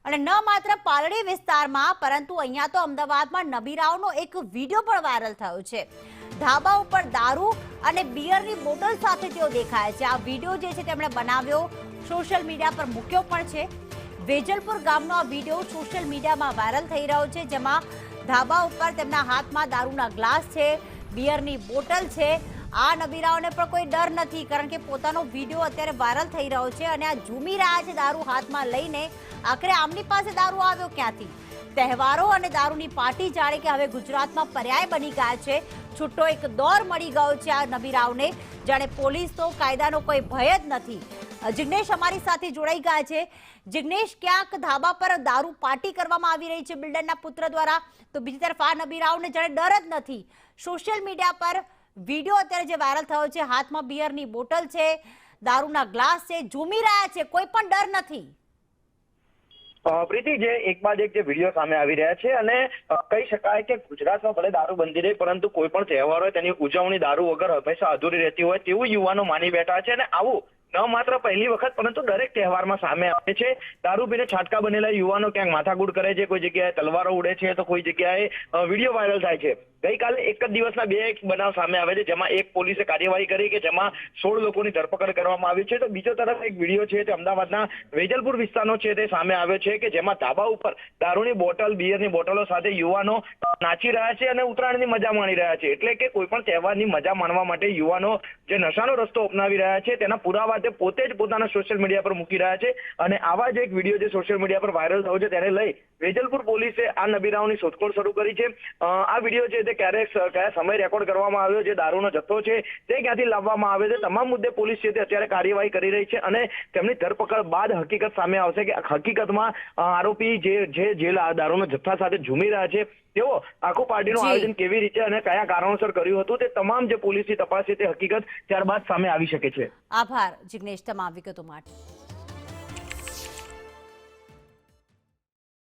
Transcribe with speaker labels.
Speaker 1: અને ન માત્ર પાલડી વિસ્તારમાં પરંતુ અહીંયા તો અમદાવાદમાં નબીરાઓનો એક વિડીયો પણ વાયરલ થયો છે। ધાબા ઉપર દારૂ અને બિયરની બોટલ સાથે તેઓ દેખાય છે। આ વિડીયો જે છે તેમણે બનાવ્યો, સોશિયલ મીડિયા પર મૂક્યો પણ છે। વેજલપુર ગામનો આ વિડીયો સોશિયલ મીડિયામાં વાયરલ થઈ રહ્યો છે, જેમાં ધાબા ઉપર તેમના હાથમાં દારૂના ગ્લાસ છે, બિયરની બોટલ છે। આ નબીરાઓને પણ કોઈ ડર નથી, કારણ કે પોતાનો વિડીયો અત્યારે વાયરલ થઈ રહ્યો છે અને આ ઝૂમી રહ્યા છે દારૂ હાથમાં લઈને। આખરે આમની પાસે દારૂ આવ્યો ક્યાંથી? તહેવારો અને દારૂની પાર્ટી જાણે કે હવે ગુજરાતમાં પર્યાય બની ગયા છે। છૂટો એક દોર મળી ગયો છે આ નબીરાઓને, જાણે પોલીસ તો કાયદાનો કોઈ ભય જ નથી। જિગ્નેશ અમારી સાથે જોડાઈ ગયા છે। જિગ્નેશ, ક્યાંક ધાબા પર દારૂ પાર્ટી કરવામાં આવી રહી છે બિલ્ડરના પુત્ર દ્વારા, તો બીજી તરફ આ નબીરાઓને જાણે ડર જ નથી। સોશિયલ મીડિયા પર વિડીયો અત્યારે જે વાયરલ થયો છે, હાથમાં બિયરની બોટલ છે, દારૂના ગ્લાસ છે, ઝૂમી રહ્યા છે, કોઈ પણ ડર નથી।
Speaker 2: પ્રીતિ, જે એક બાદ એક જે વિડીયો સામે આવી રહ્યા છે અને કહી શકાય કે ગુજરાતમાં ભલે દારૂ બંધી રહી, પરંતુ કોઈ પણ તહેવાર હોય તેની ઉજવણી દારૂ વગર હંમેશા અધૂરી રહેતી હોય તેવું યુવાનો માની બેઠા છે। અને આવું ન માત્ર પહેલી વખત પરંતુ દરેક તહેવારમાં સામે આવે છે। દારૂ પીને છાટકા બનેલા યુવાનો ક્યાંક માથાકૂટ કરે છે, કોઈ જગ્યાએ તલવારો ઉડે છે, તો કોઈ જગ્યાએ વિડીયો વાયરલ થાય છે। ગઈકાલે એક જ દિવસના બે બનાવ સામે આવે છે, જેમાં એક પોલીસે કાર્યવાહી કરી કે જેમાં 16 લોકોની ધરપકડ કરવામાં આવી છે, તો બીજો તરફ એક વિડીયો છે તે અમદાવાદના વેજલપુર વિસ્તારનો છે તે સામે આવ્યો છે કે જેમાં ધાબા ઉપર દારૂની બોટલ, બિયરની બોટલો સાથે યુવાનો નાચી રહ્યા છે અને ઉત્તરાયણની મજા માણી રહ્યા છે। એટલે કે કોઈ પણ તહેવારની મજા માણવા માટે યુવાનો જે નશાનો રસ્તો અપનાવી રહ્યા છે તેના પુરાવા તે પોતે જ પોતાના સોશિયલ મીડિયા પર મૂકી રહ્યા છે। અને આવા જ એક વિડીયો જે સોશિયલ મીડિયા પર વાયરલ થયો છે તેને લઈ વેજલપુર પોલીસે આ નબીરાઓની શોધખોળ શરૂ કરી છે। આ વિડીયો છે તે કયા સમય રેકોર્ડ કરવામાં આવ્યો, જે દારૂનો જથ્થો છે તે ક્યાંથી લાવવામાં આવે છે, તમામ મુદ્દે પોલીસ છે તે અત્યારે કાર્યવાહી કરી રહી છે અને તેમની ધરપકડ બાદ હકીકત સામે આવશે કે હકીકતમાં આરોપી જે દારૂનો જથ્થા સાથે ઝૂમી રહ્યા છે તેઓ આખું પાર્ટીનું આયોજન કેવી રીતે અને કયા કારણોસર કર્યું હતું, તે તમામ જે પોલીસની તપાસ છે તે હકીકત ત્યારબાદ સામે આવી શકે છે।
Speaker 1: આભાર જિગ્નેશ તમામ વિગતો માટે।